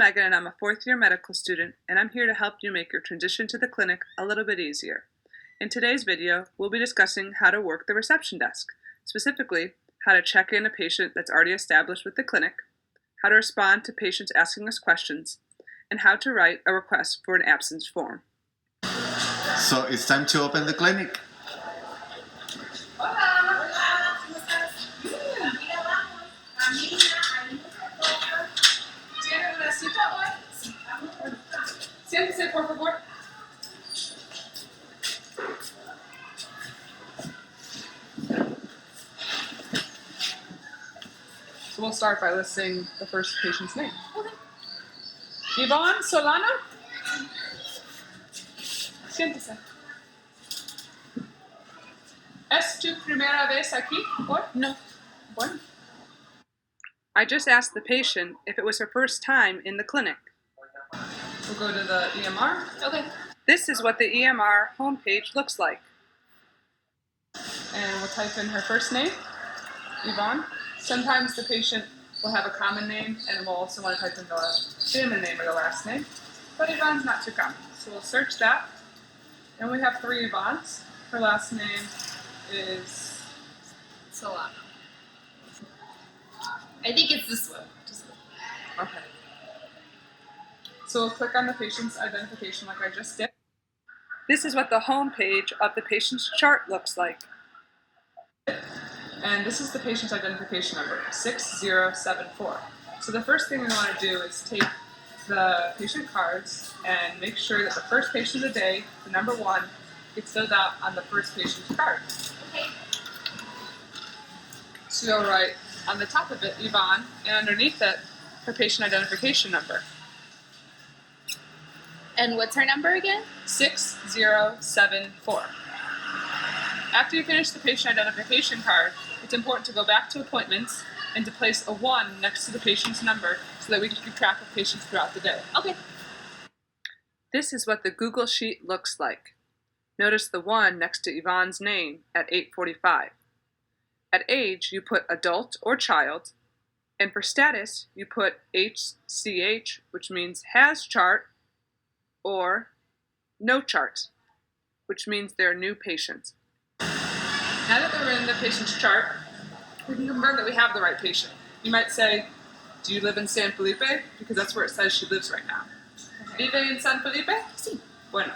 Megan and I'm a fourth-year medical student, and I'm here to help you make your transition to the clinic a little bit easier. In today's video, we'll be discussing how to work the reception desk, specifically how to check in a patient that's already established with the clinic, how to respond to patients asking us questions, and how to write a request for an absence form. So it's time to open the clinic. Siéntese, por favor. So we'll start by listing the first patient's name. Okay. Yvonne Solano. Siéntese. ¿Es tu primera vez aquí hoy? No. Bueno. I just asked the patient if it was her first time in the clinic. We'll go to the EMR. Okay. This is what the EMR homepage looks like. And we'll type in her first name, Yvonne. Sometimes the patient will have a common name, and we'll also want to type in the family name or the last name. But Yvonne's not too common. So we'll search that. And we have 3 Yvonnes. Her last name is Solano. I think it's this one. okay. So we'll click on the patient's identification like I just did. This is what the home page of the patient's chart looks like. And this is the patient's identification number, 6074. So the first thing we want to do is take the patient cards and make sure that the first patient of the day, the number 1, gets filled out on the first patient's card. Okay. So you'll write on the top of it, Yvonne, and underneath it, her patient identification number. And what's her number again? 6074. After you finish the patient identification card, it's important to go back to appointments and to place a 1 next to the patient's number so that we can keep track of patients throughout the day. Okay. This is what the Google Sheet looks like. Notice the 1 next to Yvonne's name at 8:45. At age, you put adult or child, and for status, you put HCH, which means has chart, or no chart, which means they're new patients. Now that we're in the patient's chart, we can confirm that we have the right patient. You might say, do you live in San Felipe? Because that's where it says she lives right now. Vive in San Felipe? Sí. Bueno.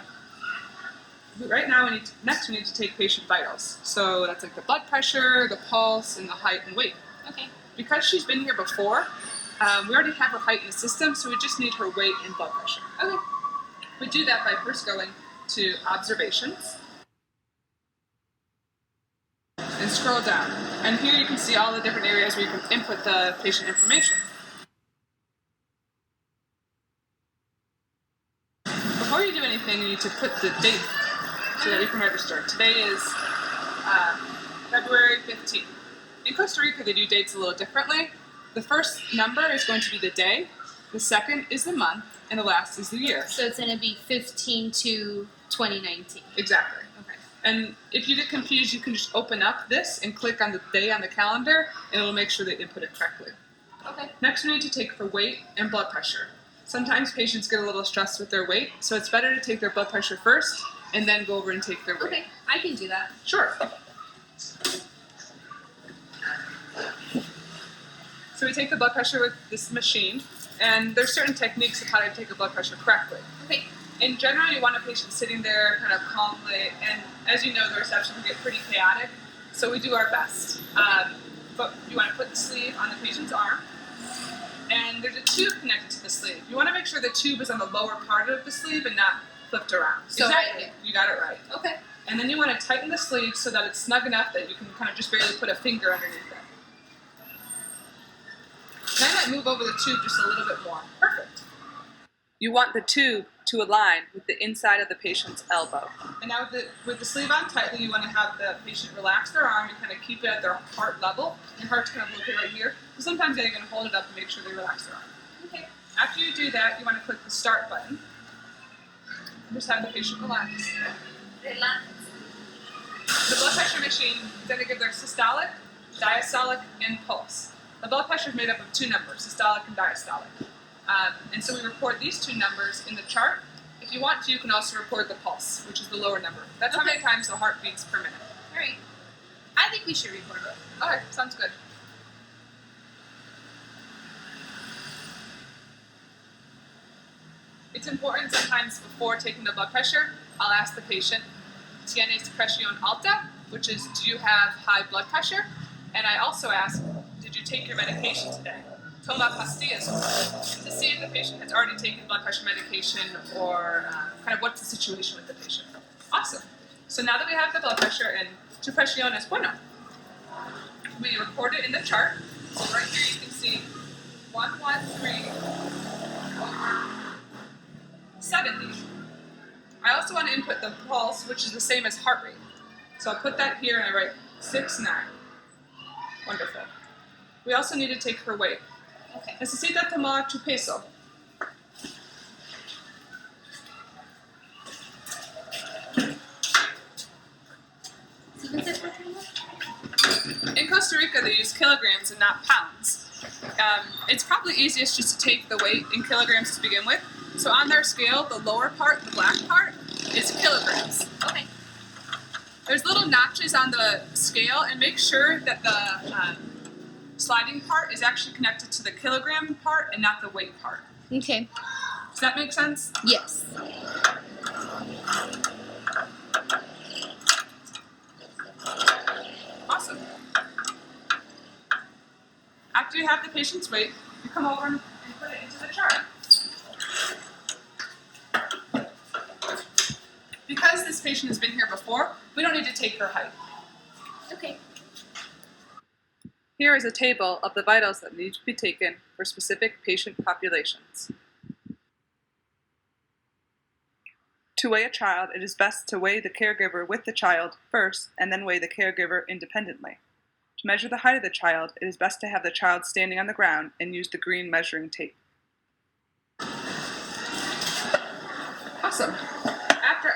Right now, next we need to take patient vitals. So that's like the blood pressure, the pulse, and the height and weight. Okay. Because she's been here before, we already have her height in the system, so we just need her weight and blood pressure. Okay. We do that by first going to observations and scroll down. And here you can see all the different areas where you can input the patient information. Before you do anything, you need to put the date so that you can register. Today is February 15th. In Costa Rica, they do dates a little differently. The first number is going to be the day, the second is the month, and the last is the year. So it's going to be 15 to 2019. Exactly. Okay. And if you get confused, you can just open up this and click on the day on the calendar, and it'll make sure that you input it correctly. Okay. Next, we need to take for weight and blood pressure. Sometimes patients get a little stressed with their weight, so it's better to take their blood pressure first and then go over and take their weight. Okay, I can do that. Sure. So we take the blood pressure with this machine, and there's certain techniques of how to take a blood pressure correctly. Okay. In general, you want a patient sitting there kind of calmly, and as you know, the reception can get pretty chaotic, so we do our best. But you want to put the sleeve on the patient's arm, and there's a tube connected to the sleeve. You want to make sure the tube is on the lower part of the sleeve and not flipped around. So exactly. You got it right. Okay. And then you want to tighten the sleeve so that it's snug enough that you can kind of just barely put a finger underneath it. Now I might move over the tube just a little bit more. Perfect. You want the tube to align with the inside of the patient's elbow. And now with the sleeve on tightly, you want to have the patient relax their arm and kind of keep it at their heart level. Your heart's kind of located right here. So sometimes you're going to hold it up and make sure they relax their arm. Okay. After you do that, you want to click the start button. Just have the patient relax. Relax. The blood pressure machine is going to give their systolic, diastolic, and pulse. The blood pressure is made up of 2 numbers, systolic and diastolic. And so we record these two numbers in the chart. If you want to, you can also record the pulse, which is the lower number. That's how many times the heart beats per minute. All right. I think we should record it. Okay, sounds good. It's important sometimes before taking the blood pressure, I'll ask the patient, ¿Tienes presión alta? Which is, do you have high blood pressure? And I also ask, did you take your medication today? Toma pastillas, to see if the patient has already taken blood pressure medication or kind of what's the situation with the patient. Awesome. So now that we have the blood pressure and tu presión es bueno, we record it in the chart. So right here you can see 113/70. I also want to input the pulse, which is the same as heart rate. So I'll put that here and I write 69. Wonderful. We also need to take her weight. Okay. Necesita tomar tu peso. In Costa Rica, they use kilograms and not pounds. It's probably easiest just to take the weight in kilograms to begin with. So on their scale, the lower part, the black part, is kilograms. Okay. There's little notches on the scale, and make sure that the sliding part is actually connected to the kilogram part and not the weight part. Okay. Does that make sense? Yes. Awesome. After you have the patient's weight, you come over and put it into the chart. Because this patient has been here before, we don't need to take her height. Okay. Here is a table of the vitals that need to be taken for specific patient populations. To weigh a child, it is best to weigh the caregiver with the child first and then weigh the caregiver independently. To measure the height of the child, it is best to have the child standing on the ground and use the green measuring tape. Awesome.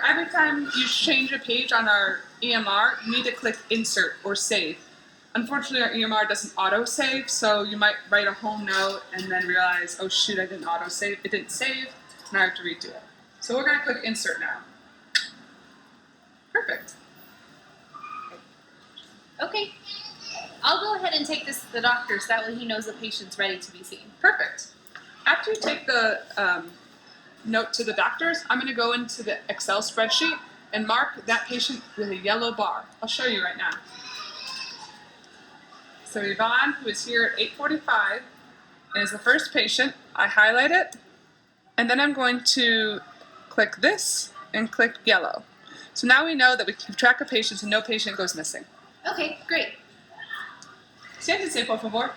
Every time you change a page on our EMR, you need to click Insert or Save. Unfortunately, our EMR doesn't auto-save, so you might write a whole note and then realize, oh shoot, I didn't auto-save. It didn't save, and I have to redo it. So we're going to click Insert now. Perfect. Okay. I'll go ahead and take this to the doctor so that way he knows the patient's ready to be seen. Perfect. After you take the note to the doctors, I'm going to go into the Excel spreadsheet and mark that patient with a yellow bar. I'll show you right now. So Yvonne, who is here at 8:45, and is the first patient, I highlight it, and then I'm going to click this and click yellow. So now we know that we keep track of patients and no patient goes missing. Okay, great. Siéntese, por favor.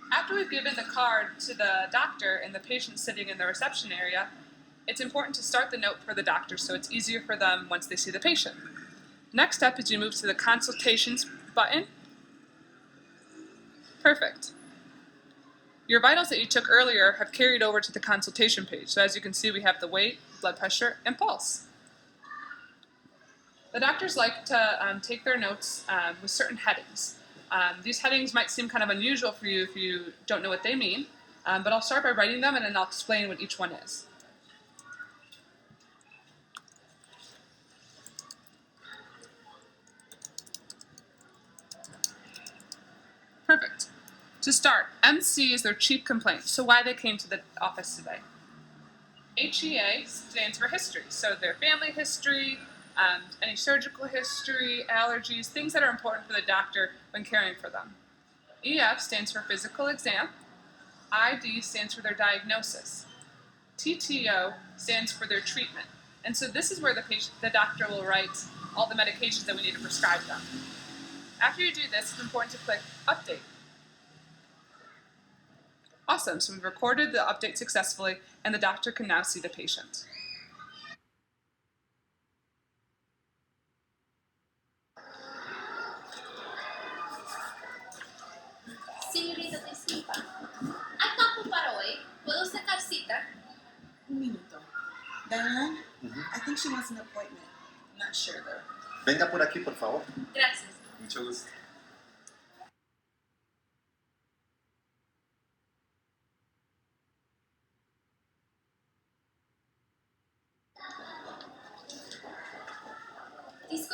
After we've given the card to the doctor and the patient sitting in the reception area, it's important to start the note for the doctor so it's easier for them once they see the patient. Next step is you move to the Consultations button. Perfect. Your vitals that you took earlier have carried over to the consultation page. So as you can see, we have the weight, blood pressure, and pulse. The doctors like to take their notes with certain headings. These headings might seem kind of unusual for you if you don't know what they mean, but I'll start by writing them and then I'll explain what each one is. Perfect. To start, MC is their chief complaint, so why they came to the office today. HEA stands for history, so their family history, any surgical history, allergies, things that are important for the doctor when caring for them. EF stands for physical exam. ID stands for their diagnosis. TTO stands for their treatment. And so this is where the doctor will write all the medications that we need to prescribe them. After you do this, it's important to click Update. Awesome, so we've recorded the update successfully, and the doctor can now see the patient. Señorita Tesipa, ¿hay campo para hoy? ¿Puedo sacar cita? Un minuto. Diane, I think she wants an appointment. I'm not sure though. Venga por aquí, por favor. Gracias. Mucho gusto.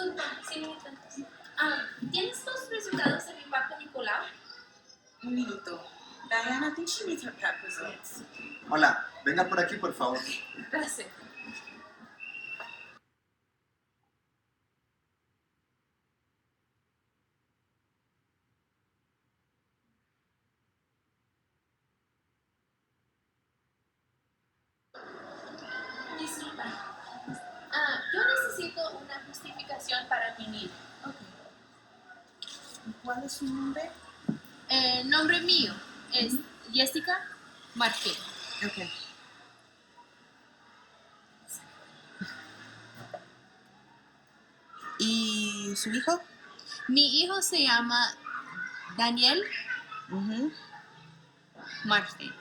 Disculpa, señorita. ¿Tienes los resultados de mi Papa Nicolau? Un minuto. Diana, I think she needs her PEP results. Hola, venga por aquí, por favor. Gracias. Disculpa. Yo necesito una justificación para mi niño. Okay. ¿Cuál es su nombre? El nombre mío es Jessica Martín. Okay. ¿Y su hijo? Mi hijo se llama Daniel Mhm. Martín.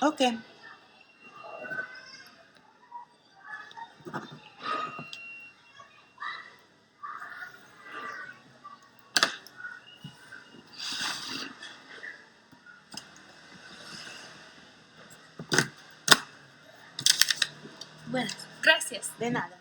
Okay. Bueno, gracias. De nada.